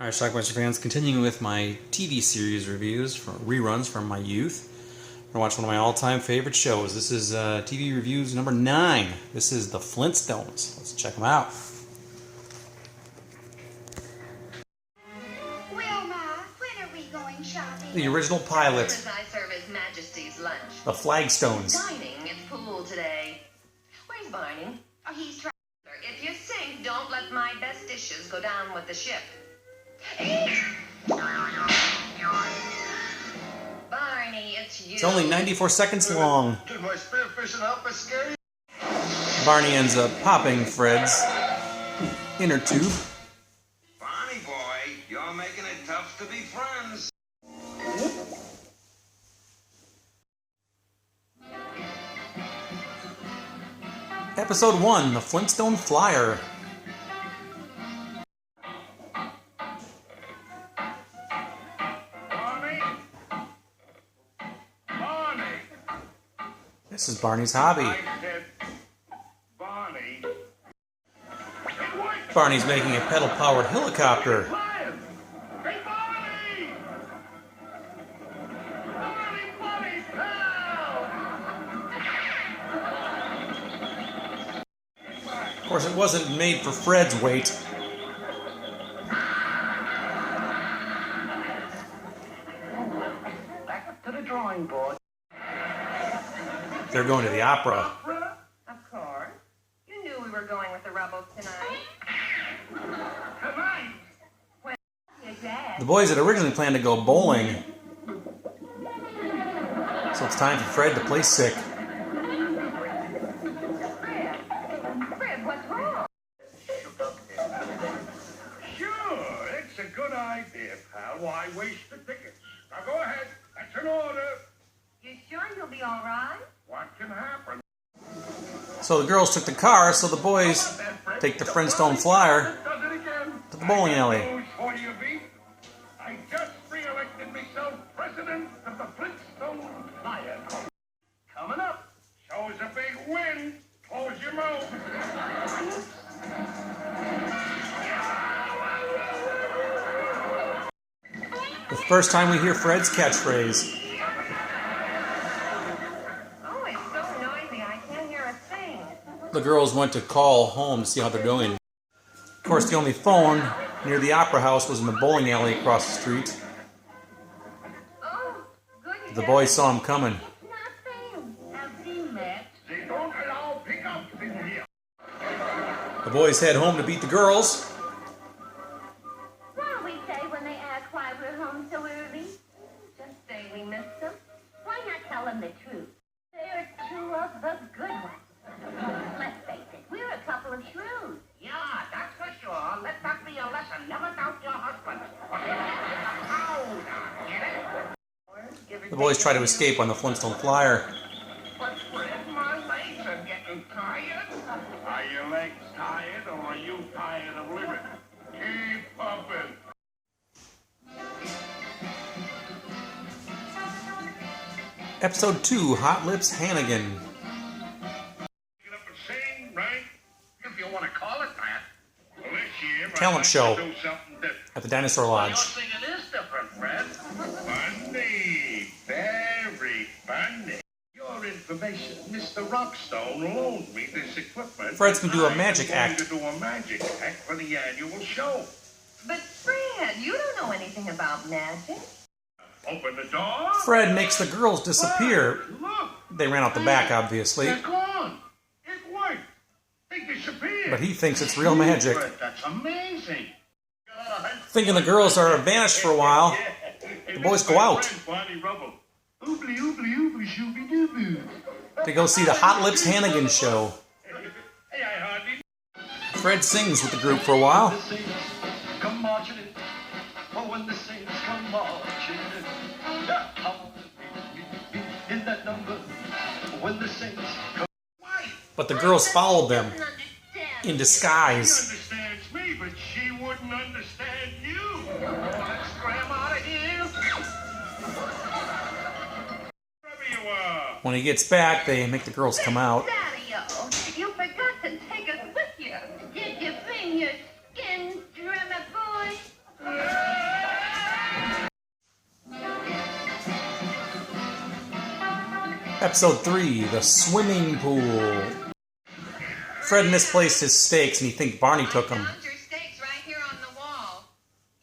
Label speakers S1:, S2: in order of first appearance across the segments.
S1: Alright, Schlockmeister fans, continuing with my TV series reviews for reruns from my youth. I'm going to watch one of my all-time favorite shows. This is TV reviews number 9. This is the Flintstones. Let's check them out.
S2: Wilma, when are we going shopping?
S1: The original pilot.
S3: I serve His Majesty's lunch.
S1: The Flagstones.
S3: Dining at pool today. Where's Barney?
S2: Oh, he's trying.
S3: If you sink, don't let my best dishes go down with the ship. Barney, it's you.
S1: It's only 94 seconds long.
S4: Did my spearfishing outfit scare you?
S1: Barney ends up popping Fred's inner tube.
S4: Barney boy, you're making it tough to be friends.
S1: Episode 1, the Flintstone Flyer. This is Barney's hobby. Barney's making a pedal-powered helicopter. Of course, it wasn't made for Fred's weight.
S3: Back to the drawing board.
S1: They're going to the opera.
S3: Of course. You knew we were going with the Rebels tonight.
S4: Tonight?
S3: Well, your dad.
S1: The boys had originally planned to go bowling, so it's time for Fred to play sick.
S3: Fred, what's wrong?
S4: Sure, it's a good idea, pal. Why waste the tickets? Now go ahead. That's an order.
S3: You sure you'll be all right?
S4: What can happen?
S1: So the girls took the car, so the boys take the Flintstone Flyer
S4: Does it again.
S1: to the bowling alley.
S4: News for you, B. I just re-elected myself president of the Flintstone Flyer. Coming up. Shows a big win. Close your mouth.
S1: The first time we hear Fred's catchphrase.
S3: Oh, it's so noisy I can't hear a thing.
S1: The girls went to call home to see how they're doing. Of course, the only phone near the opera house was in the bowling alley across the street.
S3: Oh, good.
S1: The boys saw him coming.
S3: It's not them. Have seen that.
S4: They don't allow pickups in here.
S1: The boys head home to beat the girls.
S2: What'll we say when they ask why we're home so early?
S3: Just say we missed them.
S2: Why not tell them the truth? They're two of the good ones. Let's face it, we're a couple of shrews.
S3: Yeah, that's for sure. Let that be a lesson. Never doubt your husband.
S1: The boys try to escape on the Flintstone Flyer.
S4: But Fred, my legs are getting tired. Are your legs tired or are you tired of living? Keep pumping.
S1: Episode 2, Hot Lips Hannigan.
S4: Get up and sing, right? If you want to call it that. Well, this year,
S1: Talent
S4: I'd like
S1: show
S4: to do something different.
S1: at the Dinosaur Lodge.
S4: Your singing is different, Fred. Funny. Very funny. Your information, Mr. Rockstone loaned me this equipment.
S1: Fred's gonna do a magic
S4: I'm
S1: act.
S4: going to do a magic act for the annual show.
S3: But Fred, you don't know anything about magic.
S4: Open the door.
S1: Fred makes the girls disappear.
S4: Look.
S1: They ran out the back, obviously,
S4: They're gone. It worked. They disappeared.
S1: but he thinks it's real magic.
S4: Fred, that's amazing. God.
S1: Thinking the girls are vanished for a while, the boys go out.
S4: Oobly, oobly, oobly, shooby dooby.
S1: They go see the Hot Lips Hannigan show.
S4: Hey, I hardly.
S1: Fred sings with the group for a while.
S5: The saints come marching in. Oh, when the saints come marching in. Yeah, come in that number. When the saints come.
S4: Why?
S1: But the girls followed them
S2: Doesn't understand.
S1: in
S4: She
S1: disguise.
S4: understands me, but she wouldn't understand you. Let's scram out of here. Wherever you are.
S1: When he gets back, they make the girls come out.
S2: Daddy-o, you forgot to take us with you. Did you bring your skin, drummer boy?
S1: Episode 3, the swimming pool. Fred misplaced his stakes and he thinks Barney took them.
S6: I found your stakes right here on the wall.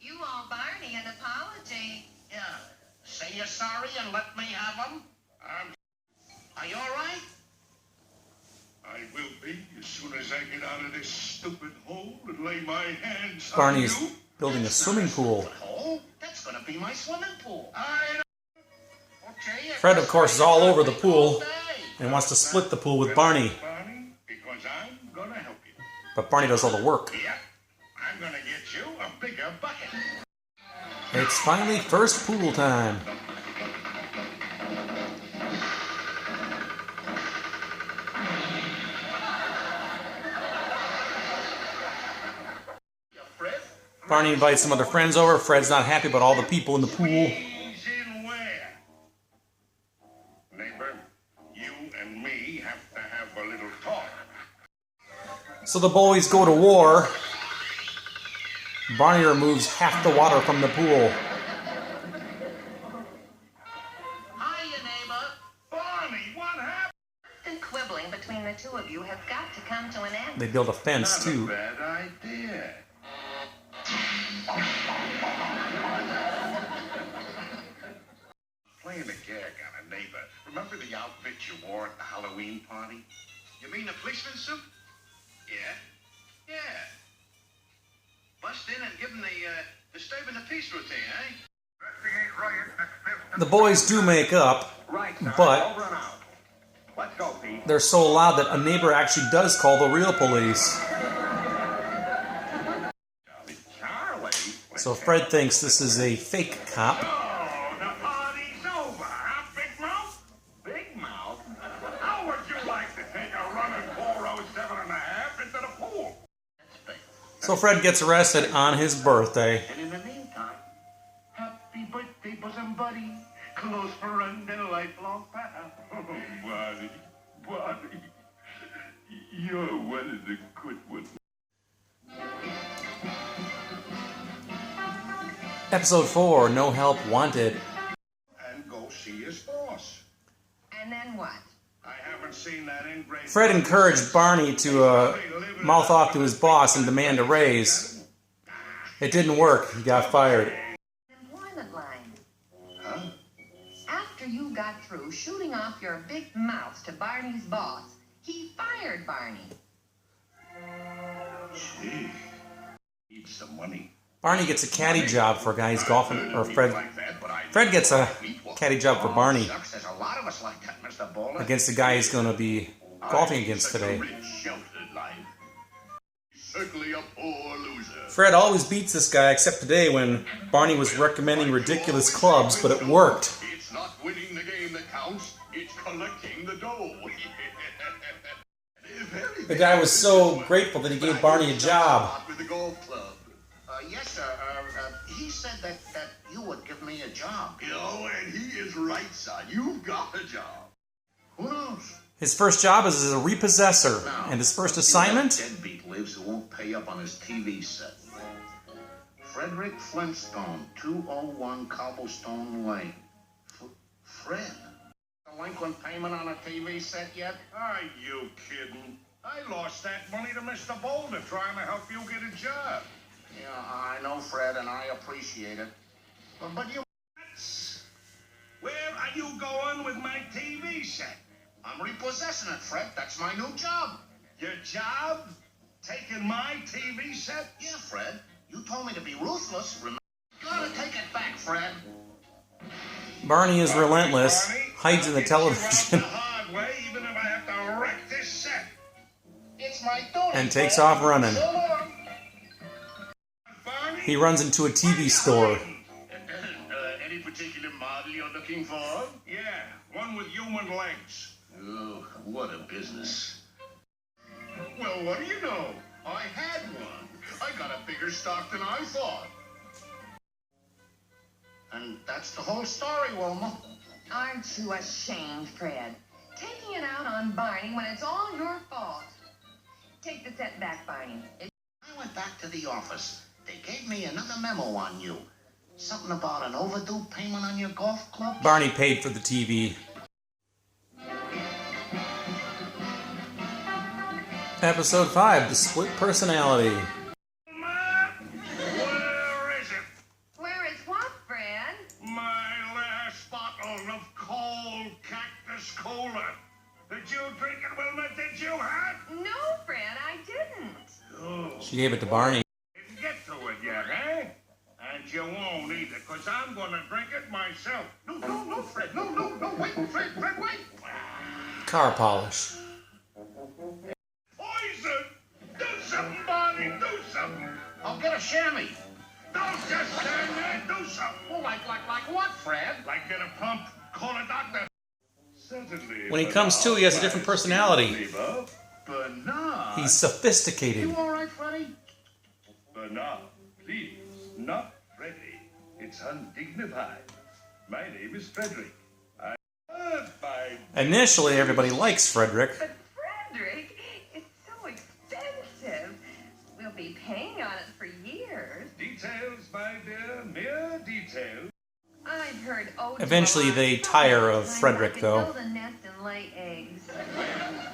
S6: You owe Barney an apology.
S4: Yeah. Say you're sorry and let me have them. Are you all right? I will be as soon as I get out of this stupid hole and lay my hands on
S1: Barney's
S4: you.
S1: building a swimming pool.
S4: Hole? That's gonna be my swimming pool. Okay,
S1: Fred, of course, is all over the pool and wants to split the pool with Barney.
S4: Barney, because I'm gonna help you.
S1: But Barney does all the work.
S4: Yeah, I'm gonna get you a bigger bucket.
S1: It's finally first pool time.
S4: Fred,
S1: Barney invites some other friends over. Fred's not happy about all the people in the pool.
S4: he's in where? Neighbor, you and me have to have a little talk.
S1: So the boys go to war. Barney removes half the water from the pool.
S6: Hiya, neighbor.
S4: Barney, what happened?
S6: The quibbling between the two of you has got to come to an end.
S1: They build a fence,
S4: Not a
S1: too.
S4: bad idea. Playing a gag on a neighbor. Remember the outfit you wore at the Halloween party? You mean the policeman suit? Yeah. Yeah. Bust in and give him the disturbing the peace routine, eh?
S1: The boys do make up, but
S4: Let's go, Pete.
S1: they're so loud that a neighbor actually does call the real police.
S4: Charlie.
S1: So Fred thinks this is a fake cop.
S4: Oh, the party's over, huh, Big Mouth? Big Mouth? How would you like to take a running 407.5 into the pool?
S1: So Fred gets arrested on his birthday.
S4: And in the meantime, happy birthday, bosom buddy. Close friend and lifelong pal. Oh, buddy. You're one of the good ones.
S1: Episode 4, No Help Wanted.
S4: And go see his boss.
S6: And then what?
S4: I haven't seen that ingrate.
S1: Fred encouraged Barney to mouth off to his boss and demand a raise. It didn't work. He got fired.
S6: Employment line.
S4: Huh?
S6: After you got through shooting off your big mouth to Barney's boss, he fired Barney.
S4: Gee. Need some money.
S1: Barney gets a caddy job for a guy he's golfing, or Fred gets a caddy job for Barney
S4: Shucks, there's a lot of us like that, Mr. Bowler.
S1: against the guy he's going to be golfing against today.
S4: Sheltered life. Certainly a poor loser.
S1: Fred always beats this guy, except today when Barney was recommending ridiculous clubs, but it worked.
S4: It's not winning the game that counts, it's collecting the dough.
S1: The guy was so grateful that he gave Barney a job.
S4: With the golf club. Yes, sir. He said that you would give me a job. Oh, and he is right, son. You've got a job. Who knows?
S1: His first job is as a repossessor, and his first assignment?
S4: Deadbeat lives who won't pay up on his TV set. Frederick Flintstone, 201 Cobblestone Lane. Fred? Delinquent payment on a TV set yet? Are you kidding? I lost that money to Mr. Boulder trying to help you get a job. Yeah, I know, Fred, and I appreciate it. But you... Where are you going with my TV set? I'm repossessing it, Fred. That's my new job. Your job? Taking my TV set? Yeah, Fred. You told me to be ruthless. Remember? Gotta take it back, Fred.
S1: Barney is relentless, hides in the television,
S4: The hard way, even if I have to wreck this set. It's my duty,
S1: and takes off running.
S4: So long. Barney?
S1: He runs into a TV store.
S4: Any particular model you're looking for? Yeah, one with human legs. Oh, what a business. Well, what do you know? I had one. I got a bigger stock than I thought. And that's the whole story, Wilma.
S6: Aren't you ashamed, Fred? Taking it out on Barney when it's all your fault. Take the set back, Barney.
S4: I went back to the office. They gave me another memo on you. Something about an overdue payment on your golf club?
S1: Barney paid for the TV. Episode 5, The Split Personality.
S4: Where is it?
S6: Where is what, Fred?
S4: My last bottle of cold cactus cola. Did you drink it, Wilma? Did you, huh?
S6: No, Fred, I didn't.
S4: Oh,
S1: She gave it to Barney.
S4: didn't get to it yet, eh? And you won't either, because I'm going to drink it myself. No, Fred. No, wait, Fred, wait.
S1: Car polish.
S4: Poison! Do something, Barney, do something. I'll get a chamois. Don't just stand there, do something. Well, like what, Fred? Like get a pump, call a doctor. Certainly.
S1: When he comes to, he has a different personality.
S4: Bernard.
S1: He's sophisticated.
S4: You all right, Freddie?
S5: Bernard, please, not Freddie. It's undignified. My name is Frederick.
S1: Initially, everybody likes Frederick.
S6: But Frederick, it's so expensive. We'll be paying on it for years.
S5: Details, my dear, mere details.
S6: I've heard
S1: Eventually, they tire of Frederick, though.
S6: Build a nest and lay eggs.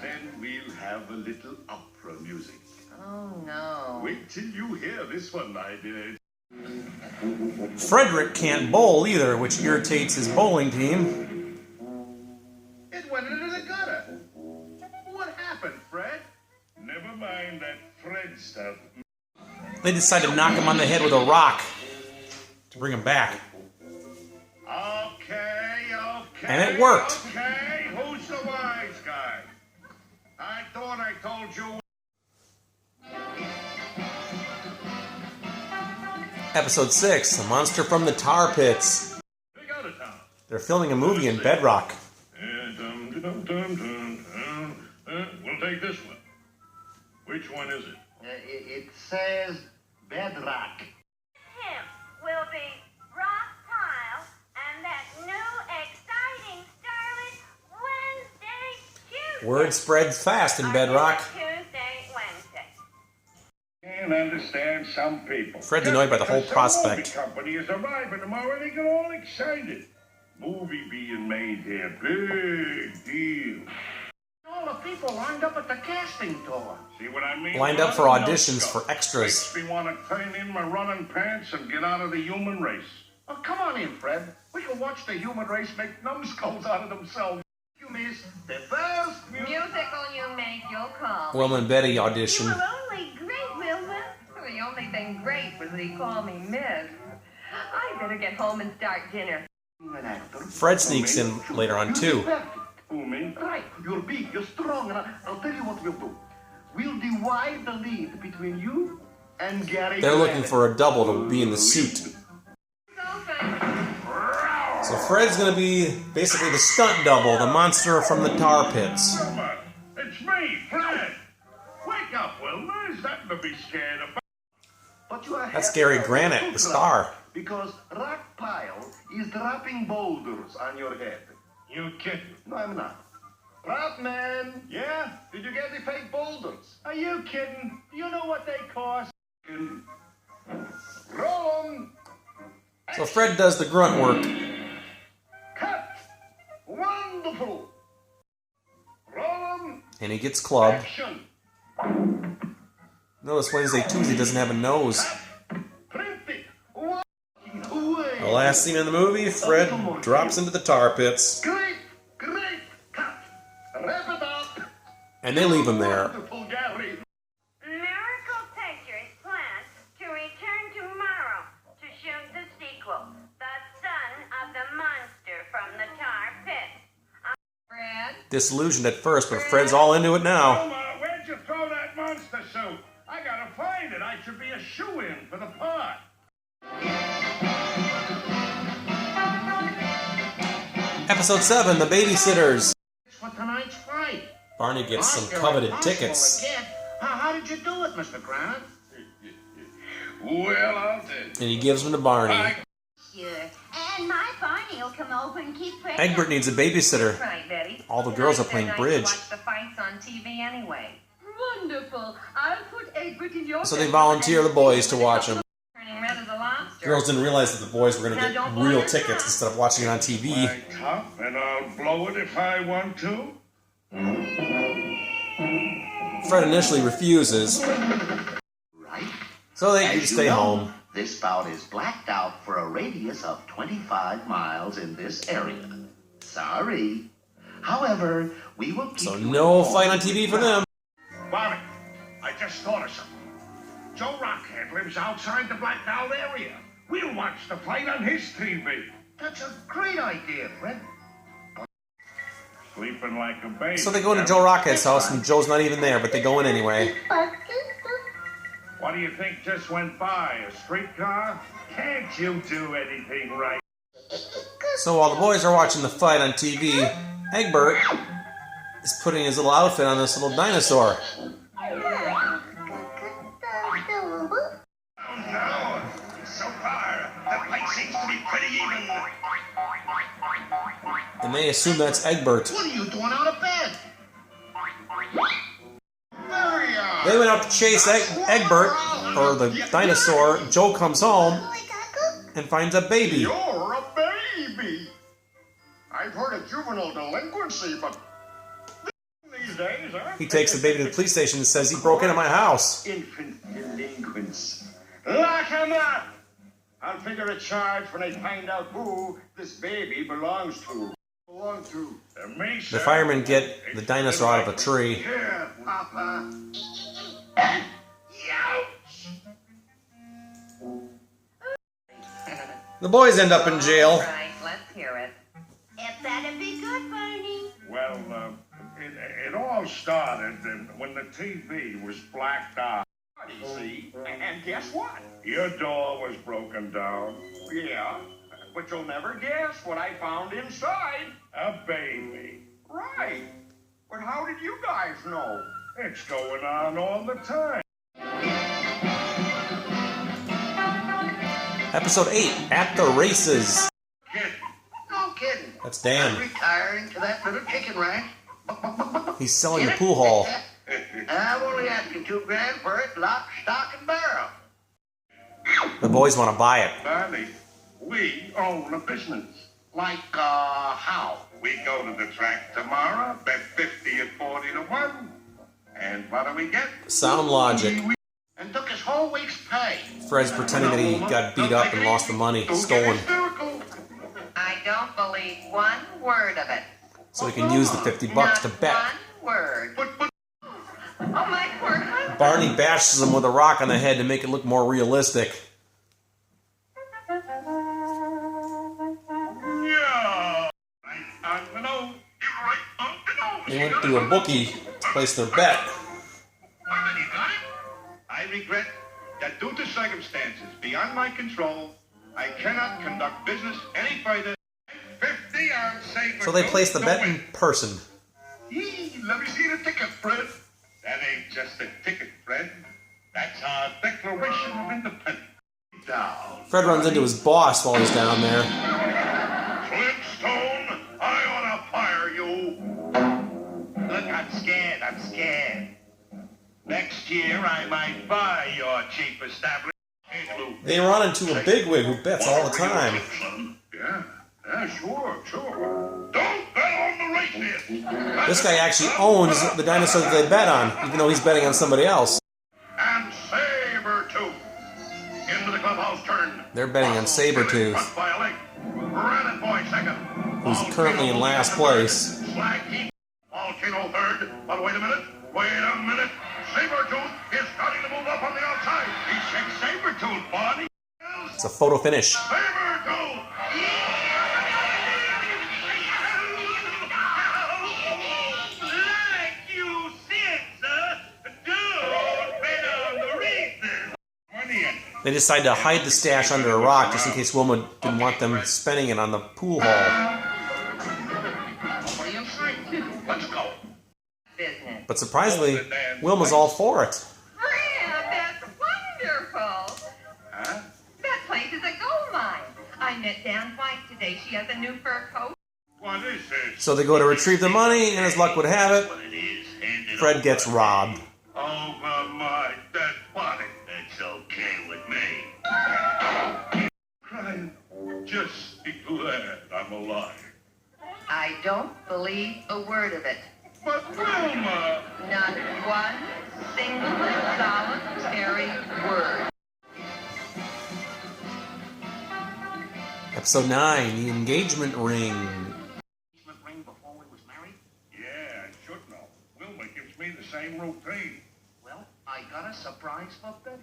S5: Then we'll have a little opera music.
S6: Oh, no.
S5: Wait till you hear this one, my dear.
S1: Frederick can't bowl either, which irritates his bowling team.
S4: It went into the gutter. What happened, Fred?
S5: Never mind that Fred stuff.
S1: They decide to knock him on the head with a rock to bring him back.
S4: Okay.
S1: And it worked.
S4: Okay, who's the wise guy? I thought I told you.
S1: Episode 6, The Monster from the Tar Pits.
S5: Big out of town.
S1: They're filming a movie in Bedrock.
S5: We'll take this one. Which one is it?
S4: It says bedrock.
S2: Him will be Rock Pile and that new exciting starlit Wednesday Tuesday.
S1: Word spreads fast in Bedrock.
S2: Tuesday, Wednesday.
S5: Can't understand some people.
S1: Fred's annoyed by the whole
S5: Because
S1: prospect.
S5: Some movie company is arriving tomorrow, they get all excited. Movie being made here, big deal.
S4: All the people lined up at the casting door.
S5: See what I mean?
S1: Lined up for auditions for extras.
S5: Makes me want to turn in my running pants and get out of the human race.
S4: Oh, come on in, Fred. We can watch the human race make numbskulls out of themselves. You miss the best
S6: Musical you make, you'll call.
S1: Wilma and Betty
S2: You
S1: audition.
S2: were only great, Wilma.
S6: The only thing great was that he called me Miss. I better get home and start dinner.
S4: an actor.
S1: Fred sneaks in later on, too.
S5: Who, me?
S4: Right. You're big, you're strong, and I'll tell you what we'll do. We'll divide the lead between you and Gary.
S1: They're looking for a double to be in the suit. So Fred's going to be basically the stunt double, the monster from the tar pits.
S5: Wilma, it's me, Fred. Wake up, Wilma. There's nothing to be scared about.
S4: But you are
S1: That's Gary Granite, the star.
S4: Because Rock Pile is dropping boulders on your head.
S5: You kidding?
S4: No, I'm not. Rock Man!
S5: Yeah?
S4: Did you get any fake boulders?
S5: Are you kidding? Do you know what they cost?
S4: Roll 'em!
S1: So Fred does the grunt work.
S4: Cut! Wonderful! Roll 'em!
S1: And he gets clubbed.
S4: Action!
S1: Notice Wednesday, Tuesday doesn't have a nose.
S4: Print it! Walking away!
S1: The last scene in the movie, Fred drops into the tar pits.
S4: Great! Great! Cut! Wrap it up!
S1: And they leave him there.
S4: Wonderful, Gary!
S2: Miracle Pictures plans to return tomorrow to shoot the sequel, The Son of the Monster from the Tar Pit.
S6: Fred?
S1: Disillusioned at first, but Fred's all into it now.
S5: Wilma, where'd you throw that monster suit? I gotta find it. I should be a shoo-in for the part.
S1: Episode 7, The Babysitters.
S4: For tonight's fight.
S1: Barney gets some
S4: Oscar,
S1: coveted
S4: impossible
S1: tickets.
S4: to get. How did you do it, Mr. Granite?
S5: Well, I'll tell you.
S1: And he gives them to Barney.
S2: Sure. And my Barney will come over and keep Fred.
S1: Egbert needs a babysitter.
S6: Right, Betty.
S1: All the girls are
S6: Tonight's
S1: playing
S6: their night
S1: bridge.
S6: to watch the fights on TV anyway.
S3: Wonderful. I'll put Egbert in your
S1: So they volunteer the boys to watch them.
S6: Turning red as a lobster.
S1: Girls didn't realize that the boys were going to get real tickets instead of watching it on TV.
S5: My top, and I'll blow it if I want to.
S1: Fred initially refuses,
S4: Right?
S1: so they can
S4: As you
S1: stay
S4: know,
S1: home.
S4: This spout is blacked out for a radius of 25 miles in this area. Sorry. However, we will keep
S1: So
S4: you
S1: no
S4: informed.
S1: fight on TV for them.
S5: Bobby, I just thought of something. Joe Rockhead lives outside the blacked out area. We'll watch the fight on his TV.
S4: That's a great idea, Fred.
S5: Sleeping like a baby.
S1: So they go into Joe Rockhead's house, and Joe's not even there, but they go in anyway.
S5: What do you think just went by? A streetcar? Can't you do anything right?
S1: So while the boys are watching the fight on TV, Egbert is putting his little outfit on this little dinosaur.
S5: Oh no! So far, the fight seems to be pretty even.
S1: And they assume that's Egbert.
S4: What are you doing out of bed? Very
S1: They went out to chase Egbert, or the dinosaur. Joe comes home and finds a baby.
S5: You're a baby! I've heard of juvenile delinquency, but these days, huh?
S1: He takes the baby to the police station and says he broke into my house.
S5: Infant delinquents. Lock him up! I'll figure a charge when I find out who this baby belongs to. Me,
S1: The firemen get the dinosaur out of a tree.
S5: Here, Papa.
S1: The boys end up in jail.
S6: All right, let's hear it.
S2: It better be good, Barney.
S5: Well, it all started when the TV was blacked out. See, and guess what? Your door was broken down. Yeah, but you'll never guess what I found inside. A baby. Right. But how did you guys know? It's going on all the time.
S1: Episode 8, At the Races.
S5: Kid,
S4: No kidding.
S1: That's Dan.
S4: I'm retiring to that little chicken ranch.
S1: He's selling the pool hall.
S4: I'm only asking $2,000 for it, lock, stock, and barrel.
S1: The boys want to buy it.
S5: Barney, we own a business.
S4: Like, how?
S5: We go to the track tomorrow, bet 50 at 40 to 1. And what do we get?
S1: Sound logic.
S4: And took his whole week's pay.
S1: Fred's pretending that he got beat up and lost the money, stolen,
S6: I don't believe one word of it.
S1: so he can use the $50 to bet.
S6: Not one word. Oh, my poor husband.
S1: Barney bashes him with a rock on the head to make it look more realistic. They went through a bookie to place their bet.
S5: I regret that due to circumstances beyond my control, I cannot conduct business any further. 50 on safer.
S1: So they placed the bet in person.
S5: Let me see the ticket, Fred. That ain't just a ticket, Fred. That's our Declaration of Independence. Down.
S1: Fred runs into his boss while he's down there.
S5: Flintstone, I ought to fire you. Look, I'm scared. Next year, I might buy your cheap establishment.
S1: They run into a bigwig who bets all the time.
S5: Yeah, sure. Don't bet on the races.
S1: This guy actually owns the dinosaur that they bet on, even though he's betting on somebody else.
S5: And Sabertooth. Into the clubhouse turn.
S1: They're betting on Sabretooth,
S5: Front by a leg. Rabbit Boy second.
S1: who's currently in last place.
S5: Slag Heat. Volcano third. But wait a minute. Sabertooth is starting to move up on the outside. He checks Sabertooth, Bonnie.
S1: It's a photo finish.
S5: Sabertooth! Like you said, sir. Don't bet on the races.
S1: They decide to hide the stash under a rock just in case Wilma didn't want them spending it on the pool hall.
S4: What do you think? Let's go.
S6: Business.
S1: But surprisingly, Wilma's all for it.
S6: Fred, that's wonderful.
S5: Huh?
S6: That place is a gold mine. I met Dan White today. She has a new fur coat.
S5: What is this?
S1: So they go to retrieve the money, and as luck would have it,
S5: What it is, hand it
S1: Fred gets robbed.
S5: over my dead body. It's okay with me. Crying. Just be glad I'm alive.
S6: I don't believe a word of it.
S5: But Wilma!
S6: Not one single and solitary word.
S1: Episode 9, the engagement ring.
S4: Engagement ring before we was married?
S5: Yeah, I should know. Wilma gives me the same routine.
S4: Well, I got a surprise for Betty.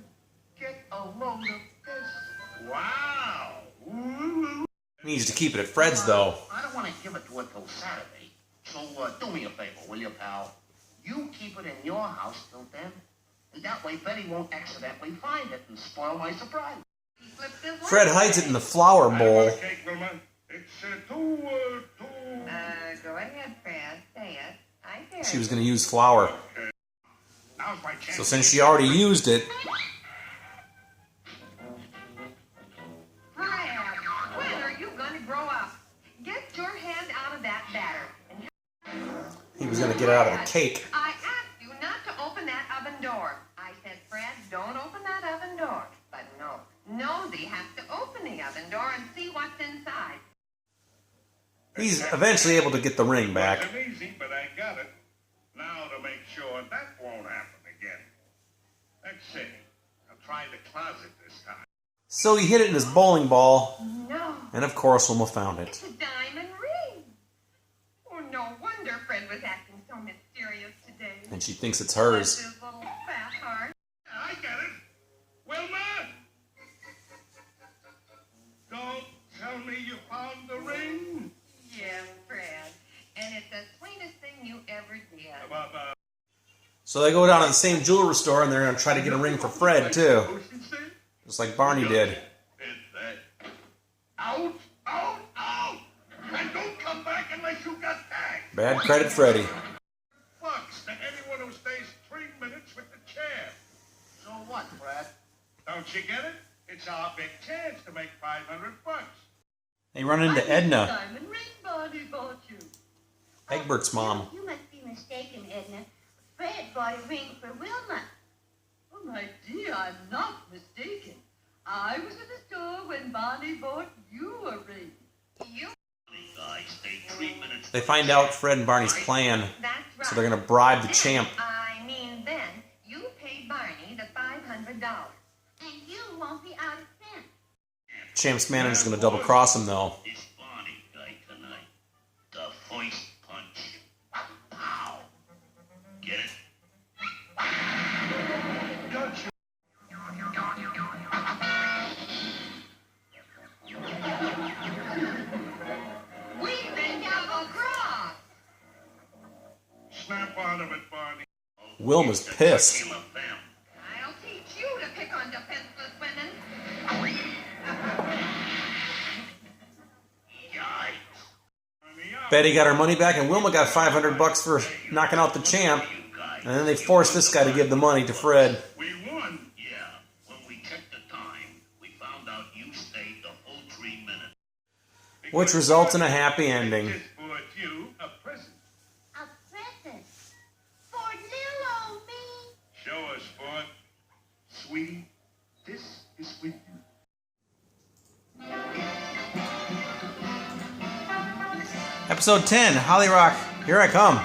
S4: Get a load of this.
S5: Wow! Ooh.
S1: He needs to keep it at Fred's, though.
S4: I don't want to give it to her till Saturday. So do me a favor, will you, pal? You keep it in your house till then. And that way Betty won't accidentally find it and spoil my surprise.
S6: He flipped his
S1: Fred hides it in the flour bowl.
S5: Cake, Wilma. It's
S6: go ahead, Fred. Say it. I dare
S1: She was going to use flour.
S5: Okay. Now's my chance.
S1: So since she already used it,
S6: Fred, when are you going to grow up? Get your hand out of that batter.
S1: he was going to get out of the cake.
S6: I asked you not to open that oven door. I said, Fred, don't open that oven door. But no, Nosy has to open the oven door and see what's inside.
S1: He's eventually able to get the ring back.
S5: Wasn't easy, but I got it. Now to make sure that won't happen again. Let's see. I'll try the closet this time.
S1: So he hid it in his bowling ball,
S6: No,
S1: and of course Wilma found
S6: it's
S1: it.
S6: a diamond ring. Oh, no wonder Fred was acting so mysterious today.
S1: And she thinks it's
S6: Bless
S1: hers.
S6: his little fat heart.
S5: I get it. Wilma! Don't tell me you found the ring.
S6: Yes, Fred. And it's the sweetest thing you ever did.
S1: So they go down to the same jewelry store, and they're going to try to get a ring for Fred, too. Just like Barney did.
S5: Out, out, out! And don't come back unless you got tagged.
S1: Bad credit, Freddy.
S5: Bucks to anyone who stays 3 minutes with the chair.
S4: So what, Fred?
S5: Don't you get it? It's our big chance to make $500.
S1: They run into Edna,
S6: Diamond ring Barney bought you.
S1: Egbert's mom.
S2: You must be mistaken, Edna. Fred bought a ring for Wilma.
S6: Oh, my dear, I'm not mistaken. I was in the store when Barney bought you a ring. You?
S4: Guys, stay 3 minutes.
S1: They find out Fred and Barney's plan,
S6: That's right.
S1: so they're going to bribe the champ.
S6: I mean, then you paid Barney the $500.
S2: And you won't be out of cents.
S1: Champ's manager's going to double-cross him, though.
S4: This Barney guy tonight. The first punch. Pow. Get it?
S5: Gotcha.
S6: We've been double-crossed.
S5: Snap out of it, Barney.
S1: Wilma's pissed.
S6: I'll teach you to pick on defenseless women.
S1: Betty got her money back, and Wilma got $500 for knocking out the champ. And then they forced this guy to give the money to Fred.
S5: We won.
S4: Yeah, when we checked the time, we found out you stayed the whole 3 minutes.
S1: Which results in a happy ending.
S5: Just bought you a present.
S2: A present for little old me.
S5: Show us, Sport. Sweetie, this is with you.
S1: Episode 10, Holly Rock, Here I Come.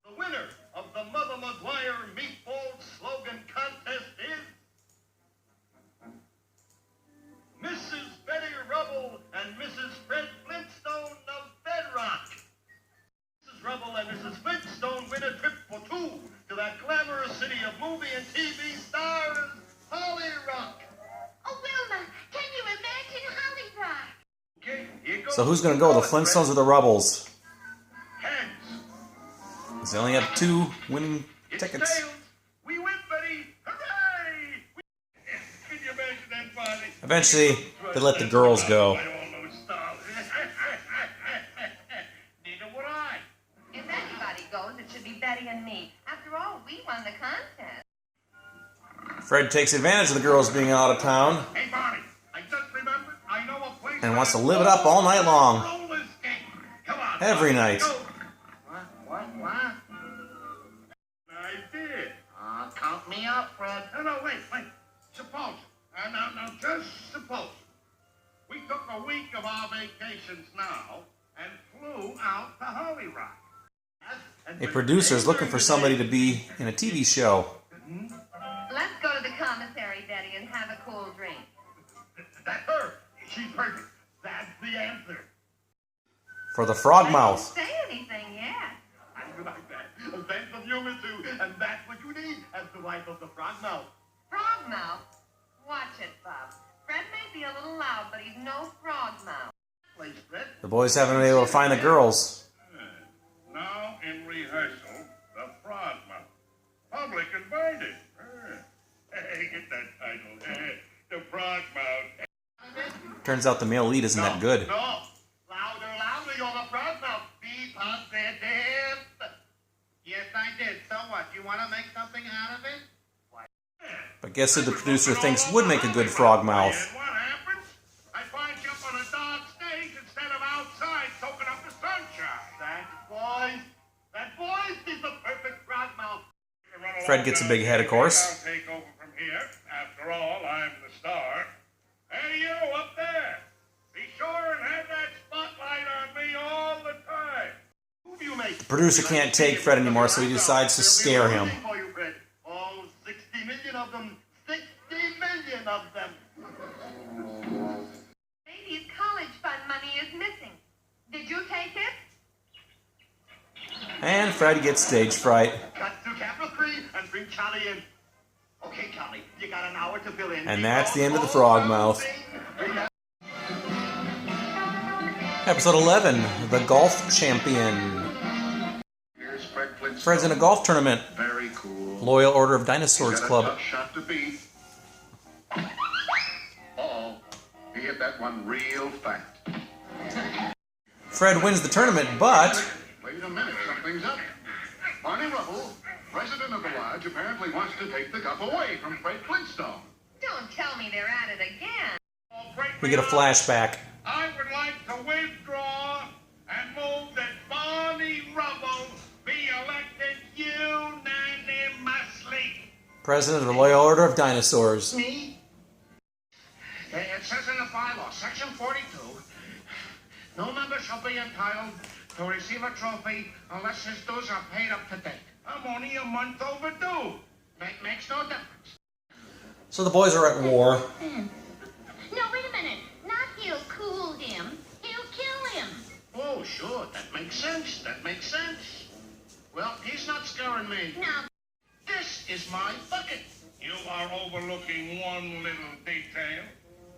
S5: The winner of the Mother McGuire Meatball Slogan Contest is Mrs. Betty Rubble and Mrs. Fred Flintstone of Bedrock. Mrs. Rubble and Mrs. Flintstone win a trip for two to that glamorous city of movie and TV stars, Holly Rock.
S2: Oh, Wilma, can you imagine Holly Rock?
S5: Okay, here goes.
S1: So who's going to go, the Flintstones or the Rebels?
S5: Heads.
S1: Because they only have 2 winning
S5: It's
S1: tickets.
S5: tails. We win, Betty. Hooray! Can you imagine that, Barney?
S1: Eventually, they let the girls go.
S5: I almost stopped. Neither would I.
S6: If anybody goes, it should be Betty and me. After all, we won the contest.
S1: Fred takes advantage of the girls being out of town
S5: Hey, Barney, I just remembered I know a place
S1: and
S5: where
S1: wants to
S5: there's
S1: live it up all night long.
S5: roller skate. Come on.
S1: Every
S5: Barney,
S1: night.
S5: go.
S4: What?
S5: I did.
S4: Count me out, Fred.
S5: No, wait. Suppose. Now, just suppose. We took a week of our vacations now and flew out to Holly Rock.
S1: A producer's looking for somebody to be in a TV show.
S5: she's perfect. That's the answer.
S1: For the frog
S3: I
S1: mouth.
S3: didn't say anything yet.
S5: I like that. A sense of humor, too. And that's what you need as the wife of the frog mouth.
S6: Frog mouth? Watch it, Bob. Fred may be a little loud, but he's no frog mouth.
S5: Place, Fred.
S1: The boys haven't been able to find the girls.
S5: Now in rehearsal, the frog mouth. Public invited. Hey, get that title. The frog mouth.
S1: Turns out the male lead isn't that good.
S5: No. Louder, you're the frog mouth. Be positive.
S4: Yes, I did. So what? You want to make something out of it?
S1: But guess who the producer thinks would make a good frog mouth?
S5: And what happens? I find you up on a dark stage instead of outside soaking up the sunshine. That voice is the perfect frog mouth.
S1: Fred gets a big head, of course.
S5: I'll take over from here. After all, I'm the star. Hey, you up there. Be sure and have that spotlight on me all the time. Who do you make?
S1: The producer can't take Fred anymore, so he decides to scare him.
S5: Oh, 60 million of them. 60 million of them.
S6: Baby's college fund money is missing. Did you take it?
S1: And Fred gets stage fright.
S5: Cut to Capital 3 and bring Charlie in. Okay, Charlie, you got an hour to fill in.
S1: And that's the end of the frog mouth. Episode 11, The Golf Champion.
S4: Here's Fred Flintstone.
S1: Fred's in a golf tournament.
S4: Very cool.
S1: Loyal Order of Dinosaurs
S4: He's got a
S1: Club.
S4: tough shot to beat. Uh-oh. He hit that one real fast.
S1: Fred wins the tournament, but
S4: Wait a minute, something's up. Barney Rubble, president of the lodge, apparently wants to take the cup away from Fred Flintstone.
S6: Don't tell me they're at it again.
S1: we get a flashback.
S5: I would like to withdraw and move that Barney Rubble be elected unanimously.
S1: President of the Loyal Order of Dinosaurs.
S4: Me? It says in the bylaw, section 42, no member shall be entitled to receive a trophy unless his dues are paid up to date.
S5: I'm only a month overdue.
S4: Makes no difference.
S1: So the boys are at war.
S2: No, wait a minute. Not he'll cool him. He'll kill him.
S4: Oh, sure, that makes sense. That makes sense. Well, he's not scaring me.
S2: Now,
S4: This is my bucket.
S5: You are overlooking one little detail.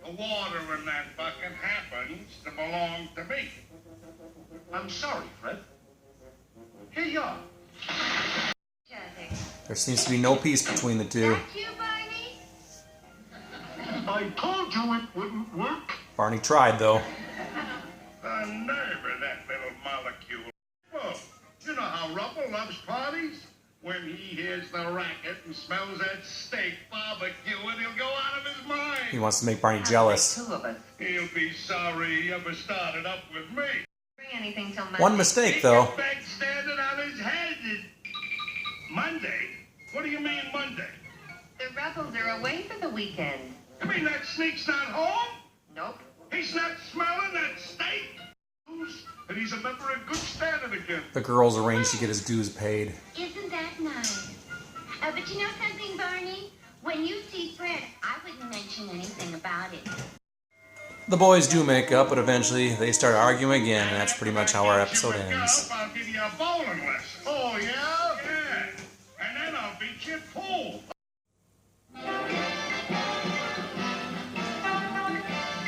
S5: The water in that bucket happens to belong to me.
S4: I'm sorry, Fred. Here you are.
S1: There seems to be no peace between the two.
S6: That you, Barney?
S4: I told you it wouldn't work.
S1: Barney tried, though.
S5: The nerve of that little molecule. Whoa, you know how Rubble loves parties? When he hears the racket and smells that steak barbecuing, he'll go out of his mind.
S1: He wants to make Barney jealous.
S3: Two of us.
S5: He'll be sorry he ever started up with me.
S6: Bring anything till Monday.
S1: One mistake, though.
S5: He gets back standing on his head. Monday? What do you mean Monday?
S6: The Rebels are away for the weekend.
S5: You mean that sneak's not home?
S6: Nope.
S5: He's not smelling that steak? And he's a member of good standing again.
S1: The girls arrange to get his dues paid.
S2: isn't that nice? But you know something, Barney? When you see Fred, I wouldn't mention anything about it.
S1: The boys do make up, but eventually they start arguing again, and that's pretty much how our episode ends.
S5: I'll give you a bowling lesson.
S4: Oh, yeah?
S5: Yeah. And then I'll beat you at pool.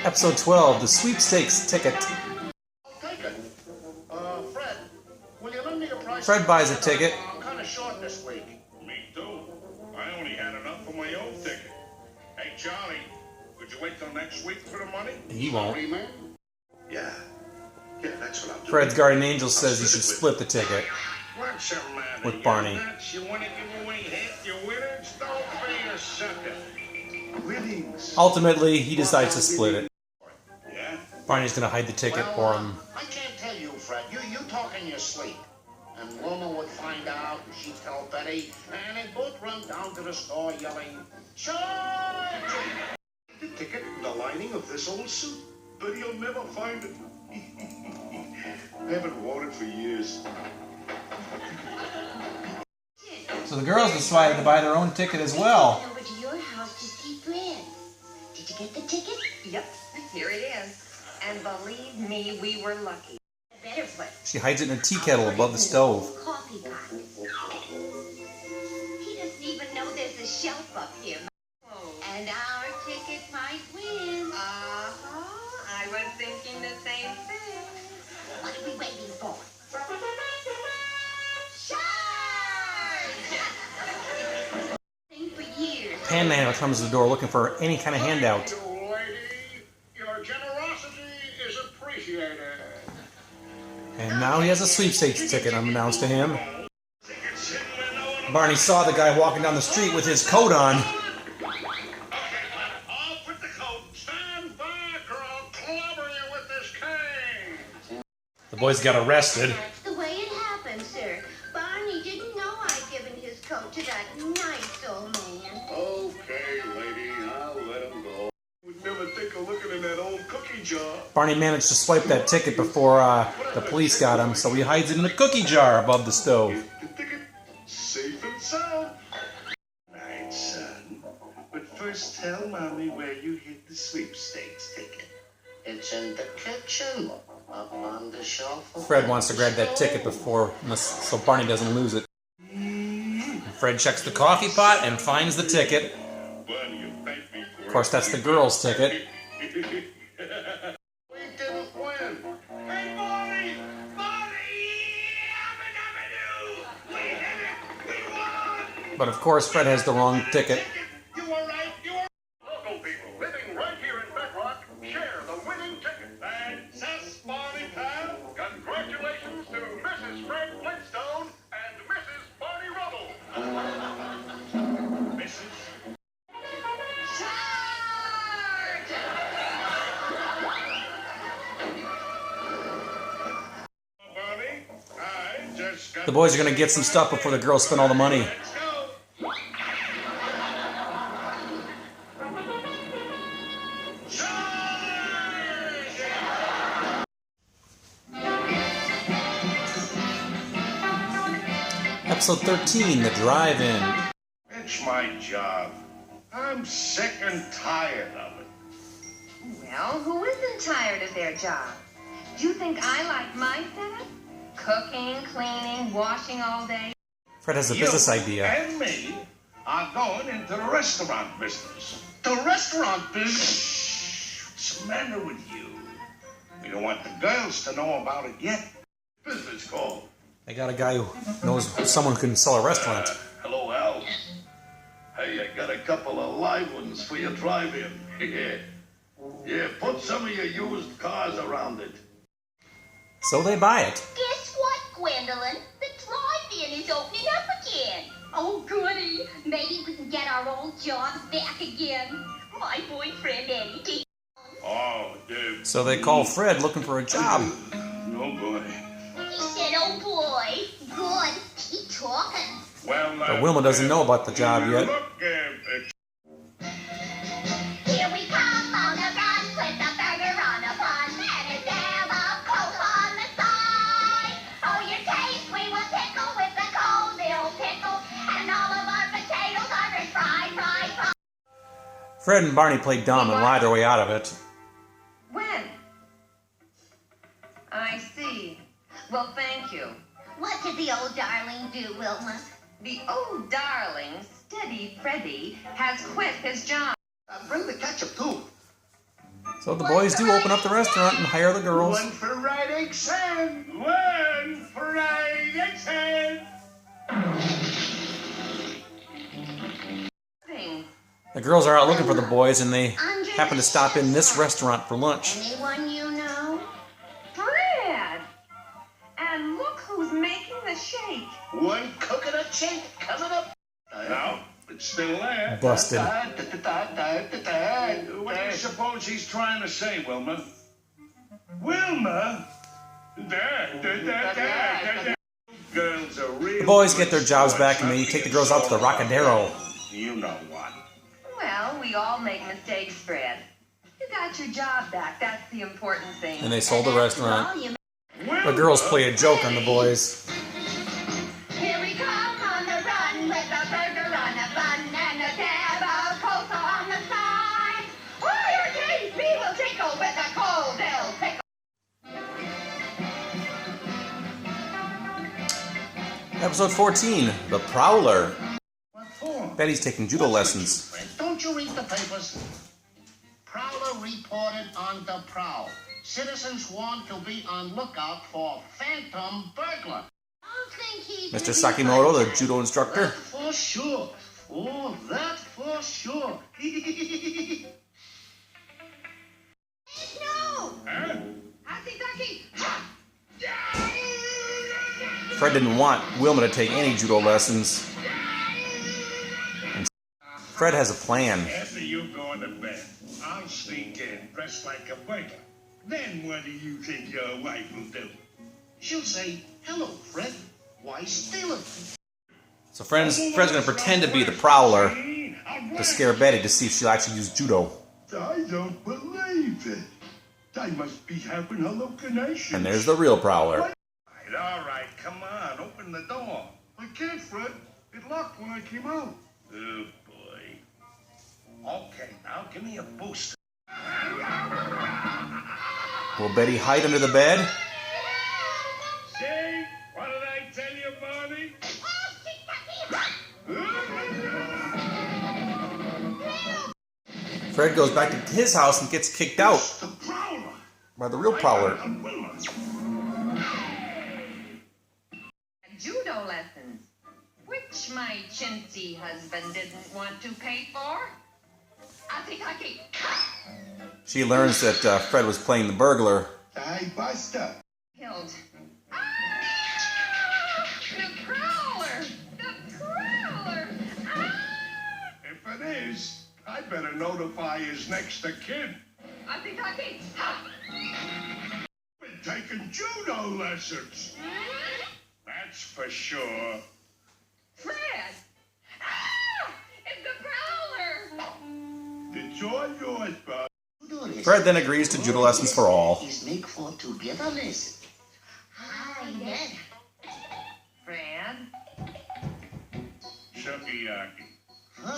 S1: Episode 12, The Sweepstakes Ticket.
S4: I'll take it. Fred, will you lend me a price?
S1: Fred buys a ticket.
S4: I'm kind of short this week.
S5: Me too. I only had enough for my own ticket. Hey, Charlie, could you wait till next week for the money?
S1: He won't.
S4: Sorry, man? Yeah. Yeah, that's what I'll do.
S1: Fred's guardian angel says he should split the ticket.
S5: What's the matter?
S1: With Barney.
S5: You want to give away half your winnings? Don't be a sucker.
S4: Greetings.
S1: Ultimately, he decides to split it.
S5: Yeah?
S1: Barney's gonna hide the ticket for him.
S4: I can't tell you, Fred. You talk in your sleep. And Wilma would find out, and she'd tell Betty, and they'd both run down to the store yelling, "Charge!" The ticket in the lining of this old suit. But you'll never find it. I haven't worn it for years.
S1: So the girls decided to buy their own ticket as well.
S2: Over to your house to see Fred.
S7: Did you get the ticket?
S6: Yep, here it is. And believe me, we were lucky.
S7: Better place.
S1: She hides it in a tea kettle above the stove.
S7: Coffee pot. He doesn't even know there's a shelf up here. And our ticket might win.
S6: I was thinking the same thing.
S7: What are we waiting for? For years.
S1: Panhandler comes to the door looking for any kind of handout.
S5: Thank you, lady. Your generosity is appreciated.
S1: And now he has a sweepstakes ticket unbeknownst to him. Barney saw the guy walking down the street with his coat on.
S5: Okay, off with the coat. Stand back or I'll clobber you with this cane.
S1: The boys got arrested.
S7: That's the way it happened, sir. Barney didn't know I'd given his coat to that nice old man.
S5: Okay, lady, I'll let him go. Would never think of looking in that old cookie jar.
S1: Barney managed to swipe that ticket before the police got him, so he hides it in the cookie jar above the stove.
S5: The ticket safe and sound. Right, son. But first tell Mommy where you hid the sweepstakes ticket.
S4: It's in the kitchen, up on the shelf.
S1: Fred wants to grab that ticket so Barney doesn't lose it. Fred checks the coffee pot and finds the ticket.
S5: Bunny, you thank me for
S1: Of course, that's the girl's ticket.
S5: We didn't win. Hey, Barney! Barney! We did it! We won!
S1: But of course, Fred has the wrong ticket.
S5: You were right. You were. Local people living right here in Bedrock share the winning ticket. Thanks, Barney pal. Congratulations to Mrs. Fred Flintstone and Mrs. Barney Rubble. Mrs. Barney, I just got
S1: The boys are going to get some stuff before the girls spend all the money.
S5: Let's go.
S1: Episode 13, the drive-in.
S5: It's my job. I'm sick and tired of it.
S6: Well, who isn't tired of their job? Do you think I like my setup? Cooking, cleaning, washing all day.
S1: Fred has a business idea.
S5: And me are going into the restaurant business. The restaurant business? What's the matter with you? We don't want the girls to know about it yet. Business call.
S1: They got a guy who knows someone who can sell a restaurant.
S5: Hello, Al. Hey, I got a couple of live ones for your drive-in. Yeah, put some of your used cars around it.
S1: So they buy it.
S7: Guess what, Gwendolyn? The drive-in is opening up again. Oh, goody. Maybe we can get our old jobs back again. My boyfriend, Eddie.
S5: Oh, dude.
S1: So they call Fred looking for a job.
S5: Oh, boy.
S7: He said, oh, boy. Good. Keep talking.
S5: Well,
S1: But Wilma doesn't know about the job yet.
S5: Look,
S7: Here we come on the run with a burger on a bun and a dab of coke on the side. For your taste, we will pickle with the cold dill pickle, and all of our potatoes are fried.
S1: Fred and Barney play dumb and lie their way out of it.
S6: When? I see. Well, thank you.
S7: What did the old darling do, Wilma?
S6: The old darling, Steady Freddy, has quit his job.
S4: Bring the ketchup, too.
S1: So the boys do open up the restaurant and hire the girls.
S5: one fried egg sand. One fried egg sand.
S1: The girls are out looking for the boys and they happen to stop in this restaurant for lunch.
S7: Anyone you know?
S6: Fred! And look who's making the shake.
S5: One coconut shake coming up. No, it's still there.
S1: Busted.
S5: What do you suppose he's trying to say, Wilma? Wilma? Girls are real.
S1: The boys get their jobs back and they take the girls out to the Rockadero.
S5: You know what?
S6: Well, we all make mistakes, Fred. You got your job back. That's the important thing.
S1: And they sold the restaurant.
S7: All you
S1: The girls play a joke on the boys.
S7: Here we come on the run with a burger on a bun and a dab of coke on the side. Woo!
S6: pickle with a cold dill pickle.
S1: Episode 14, The Prowler.
S4: What for?
S1: Betty's taking judo lessons.
S4: Fred, don't you read the papers? Prowler reported on the prowl. Citizens want to be on lookout for phantom burglar.
S1: Mr. Sakimoto, the judo instructor.
S4: That for sure. Oh, that for sure.
S6: No!
S5: Huh?
S6: Hatsitaki!
S1: Fred didn't want Wilma to take any judo lessons. And Fred has a plan.
S5: After you go to bed, I'll sneak in dressed like a burglar. Then what do you think your wife will do?
S4: She'll say, hello, Fred. Why steal it?
S1: So Fred's going to pretend to be the Prowler to scare Betty to see if she'll actually use judo.
S5: I don't believe it. I must be having hallucinations.
S1: And there's the real Prowler.
S5: All right, come on, open the door. I can't, Fred. It locked when I came out. Oh, boy. Okay, now give me a boost.
S1: Will Betty hide under the bed?
S5: See? What did I tell you, Barney?
S1: Fred goes back to his house and gets kicked out
S5: The Prowler.
S1: by the real Prowler.
S6: Judo lessons, which my chintzy husband didn't want to pay for. Hatsitaki!
S1: She learns that Fred was playing the burglar.
S5: Hey, Buster.
S6: Killed. Ah! The Prowler! The Prowler! Ah!
S5: If it is, I better notify his next of kin.
S6: Hatsitaki! Ha!
S5: Been taking judo lessons. That's for sure.
S6: Fred! Ah! It's the Prowler!
S5: It's all yours, bud.
S1: Fred then agrees to judo lessons for all.
S4: Is make for togetherness.
S7: Hi, yes.